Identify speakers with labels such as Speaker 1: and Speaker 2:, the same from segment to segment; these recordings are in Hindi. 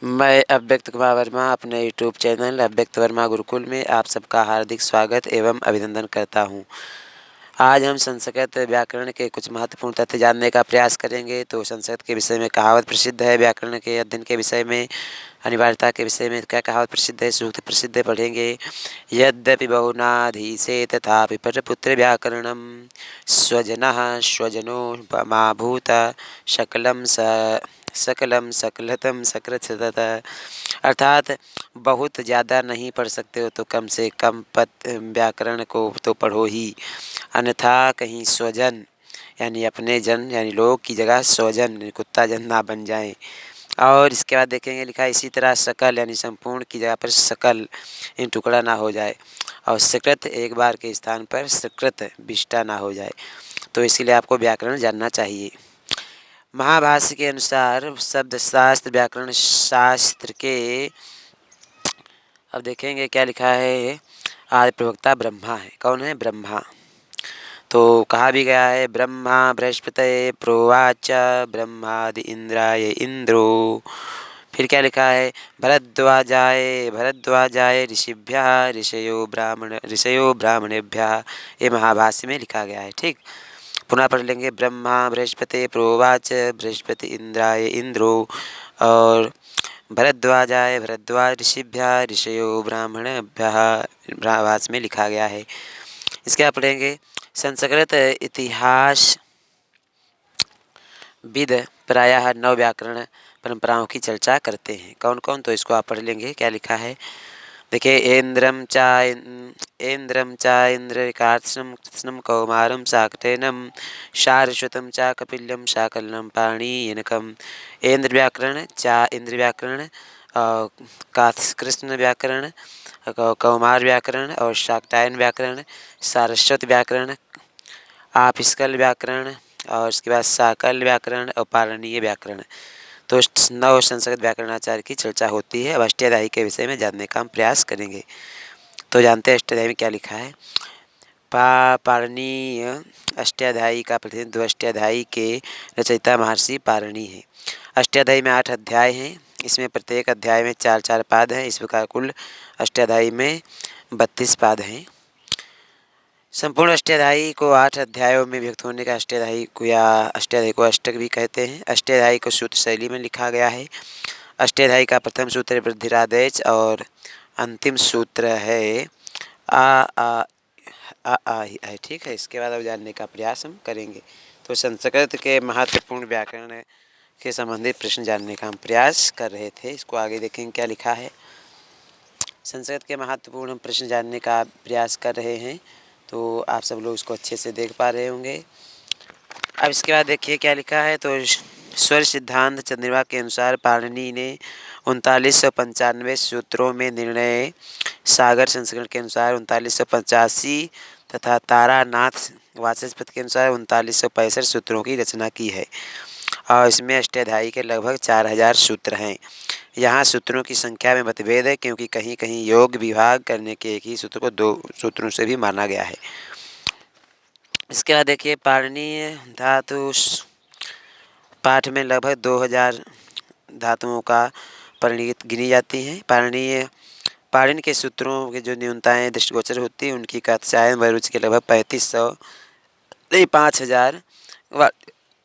Speaker 1: मैं अव्यक्त कुमार वर्मा अपने यूट्यूब चैनल अव्यक्त वर्मा गुरुकुल में आप सबका हार्दिक स्वागत एवं अभिनंदन करता हूं। आज हम संस्कृत व्याकरण के कुछ महत्वपूर्ण तथ्य जानने का प्रयास करेंगे। तो संस्कृत के विषय में कहावत प्रसिद्ध है, व्याकरण के अध्ययन के विषय में अनिवार्यता के विषय में क्या कहावत प्रसिद्ध है, सूक्त प्रसिद्ध है, पढ़ेंगे। यद्यपि बहुनाधीसे तथापि परपुत्र व्याकरणम स्वजनः स्वजनो मा भूत शकलम सकलम सकलतम सकृत। अर्थात बहुत ज़्यादा नहीं पढ़ सकते हो तो कम से कम पद व्याकरण को तो पढ़ो ही, अन्यथा कहीं स्वजन यानी अपने जन यानी लोग की जगह स्वजन यानी कुत्ता जन ना बन जाएं। और इसके बाद देखेंगे लिखा है इसी तरह सकल यानी संपूर्ण की जगह पर सकल इन टुकड़ा ना हो जाए, और सकृत एक बार के स्थान पर सकृत विष्टा ना हो जाए। तो इसीलिए आपको व्याकरण जानना चाहिए। महाभाष्य के अनुसार शब्द शास्त्र व्याकरण शास्त्र के अब देखेंगे क्या लिखा है। आदि प्रवक्ता ब्रह्मा है। कौन है? ब्रह्मा। तो कहा भी गया है ब्रह्मा बृहस्पतये प्रोवाच ब्रह्मादि इंद्राय इंद्रो। फिर क्या लिखा है? भरद्वाजाय ऋषिभ्यः ऋषयो ब्राह्मणेभ्यः। ये महाभाष्य में लिखा गया है। ठीक, पुनः पढ़ लेंगे। ब्रह्मा बृहस्पति प्रोवाच बृहस्पति इंद्राय इंद्रो, और भरद्वाजाय भरद्वाज ऋषिभ्यः ऋषयो ब्राह्मणेभ्यः भाष्य में लिखा गया है। इसके आप पढ़ेंगे। संस्कृत इतिहास विद प्रायः 9 व्याकरण परंपराओं की चर्चा करते हैं। कौन कौन? तो इसको आप पढ़ लेंगे। क्या लिखा है देखिए। ऐन्द्रं च इन्द्रिकार्त्स्नं कृत्स्नं कौमारं शाकटेनं सारस्वतं च कपिलं शाकलं पाणियनकम्। ऐन्द्र व्याकरण, चा इंद्र व्याकरण, कृष्ण व्याकरण, कौमार व्याकरण और शाकटायन व्याकरण, सारस्वत व्याकरण, आपिस्कल व्याकरण और इसके बाद साकल व्याकरण और पाणिनीय व्याकरण। तो 9 संस्कृत व्याकरणाचार्य की चर्चा होती है। अब अष्टाध्यायी के विषय में जानने का हम प्रयास करेंगे। तो जानते हैं अष्टाध्यायी में क्या लिखा है। पाणिनीय अष्टाध्यायी का प्रतिनिधित्व अष्टाध्यायी के रचयिता महर्षि पाणिनि है। अष्टाध्यायी में 8 अध्याय हैं। इसमें प्रत्येक अध्याय में 4-4 पाद हैं। इस प्रकार कुल अष्टाध्यायी में 32 पाद हैं। संपूर्ण अष्टाध्यायी को 8 अध्यायों में व्यक्त होने का अष्टाध्यायी को या अष्टाध्यायी को अष्टक भी कहते हैं। अष्टाध्यायी को सूत्र शैली में लिखा गया है। अष्टाध्यायी का प्रथम सूत्र वृद्धिरादेश और अंतिम सूत्र है आ आ आ ही है। ठीक है, इसके बाद अब जानने का प्रयास हम करेंगे। तो संस्कृत के महत्वपूर्ण व्याकरण के संबंधित प्रश्न जानने का हम प्रयास कर रहे थे। इसको आगे देखेंगे क्या लिखा है। संस्कृत के महत्वपूर्ण प्रश्न जानने का प्रयास कर रहे हैं। तो आप सब लोग इसको अच्छे से देख पा रहे होंगे। अब इसके बाद देखिए क्या लिखा है। तो स्वर सिद्धांत चंद्रिमा के अनुसार पाणिनि ने 3995 सूत्रों में निर्णय सागर संस्करण के अनुसार 3985 तथा तारानाथ वाचस्पति के अनुसार 3965 सूत्रों की रचना की है। और इसमें अष्टाध्यायी के लगभग 4000 सूत्र हैं। यहाँ सूत्रों की संख्या में मतभेद है, क्योंकि कहीं कहीं योग विभाग करने के एक ही सूत्र को 2 सूत्रों से भी माना गया है। इसके बाद देखिए पाणिनीय धातु पाठ में लगभग 2000 धातुओं का परिणीत गिनी जाती हैं। पाणिनि के सूत्रों के जो न्यूनताएं दृष्टिगोचर होती हैं उनकी कात्यायन व रुचि के लगभग 5000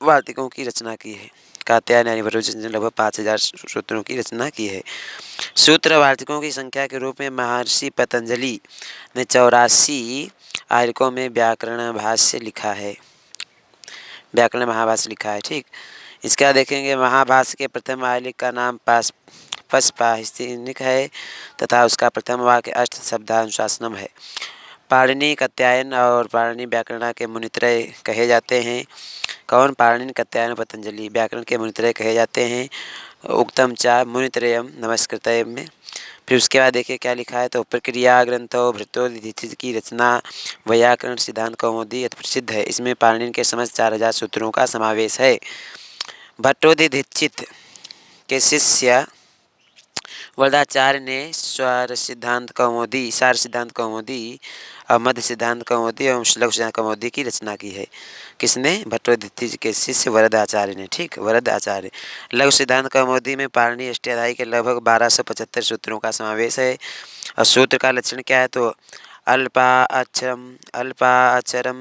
Speaker 1: वार्तिकों की रचना की है। कात्यायन यानी वरुच ने लगभग 5000 सूत्रों की रचना की है। सूत्र वार्तिकों की संख्या के रूप में महर्षि पतंजलि ने 84 आर्यकों में व्याकरण भाष्य लिखा है। व्याकरण महाभाष्य लिखा है। ठीक, इसका देखेंगे। महाभाष्य के प्रथम आर्यक का नाम पस्पाहिस्तिनिक है तथा उसका प्रथम वाक्य अष्ट शब्दानुशासनम है। पाणिनि कात्यायन और पाणिनि व्याकरण के मुनित्रय कहे जाते हैं। कौन? पाणिनि कात्यायन पतंजलि व्याकरण के मुनित्रय कहे जाते हैं। उक्तम चा मुनित्रयम नमस्कृतय में। फिर उसके बाद देखिए क्या लिखा है। तो प्रक्रिया ग्रंथों भट्टोदीक्षित की रचना वैयाकरण सिद्धांत कौमुदी अति प्रसिद्ध है। इसमें पाणिनि के समस्त 4000 सूत्रों का समावेश है। भट्टोदीक्षित के शिष्य वरदाचार्य ने सार सिद्धांत कौमुदी और मध्य सिद्धांत कौमुदी एवं लघु सिद्धांत कौमुदी की रचना की है। किसने? भट्टोदित्य जी के शिष्य वरद आचार्य ने। ठीक, वरद आचार्य। लघु सिद्धांत कौमुदी में पाणिनि अष्टाध्यायी के लगभग 1275 सूत्रों का समावेश है। और सूत्र का लक्षण क्या है? तो अल्पाक्षरम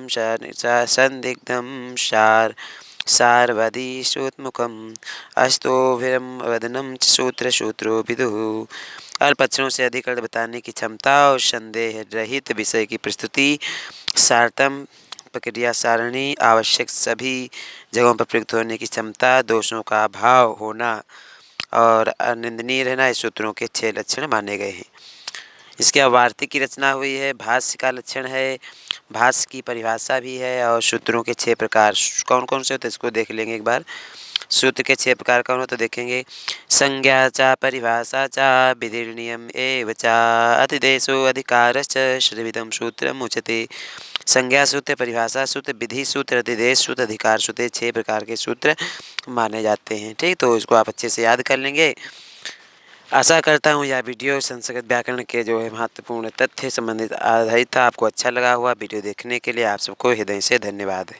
Speaker 1: संदिग्धम सार्वधिश्रुतमुखम अस्तोभिरम वदनम च सूत्रो विदुः। अल्प अक्षरों से अधिक अर्थ बताने की क्षमता और संदेह रहित विषय की प्रस्तुति, सारतम प्रक्रिया सारणी, आवश्यक सभी जगहों पर प्रयुक्त होने की क्षमता, दोषों का अभाव होना और अनिंदनीय रहना, इस सूत्रों के 6 लक्षण माने गए हैं। इसके अब वार्तिक की रचना हुई है, भाष्य का लक्षण है, भाष्य की परिभाषा भी है और सूत्रों के 6 प्रकार कौन कौन से होते हैं इसको देख लेंगे एक बार। सूत्र के 6 प्रकार कौन होते देखेंगे। संज्ञा चा परिभाषा चा विधिर्नियम एव चा अतिदेशो अधिकारश्च श्रीविधम सूत्रम उच्यते। संज्ञा सूत्र, परिभाषा सूत्र, विधि सूत्र, अतिदेश सूत्र, अधिकार सूत्र, 6 प्रकार के सूत्र माने जाते हैं। ठीक, तो इसको आप अच्छे से याद कर लेंगे। आशा करता हूँ यह वीडियो संस्कृत व्याकरण के जो है महत्वपूर्ण तथ्य संबंधित आधारित था। आपको अच्छा लगा हुआ। वीडियो देखने के लिए आप सबको हृदय से धन्यवाद।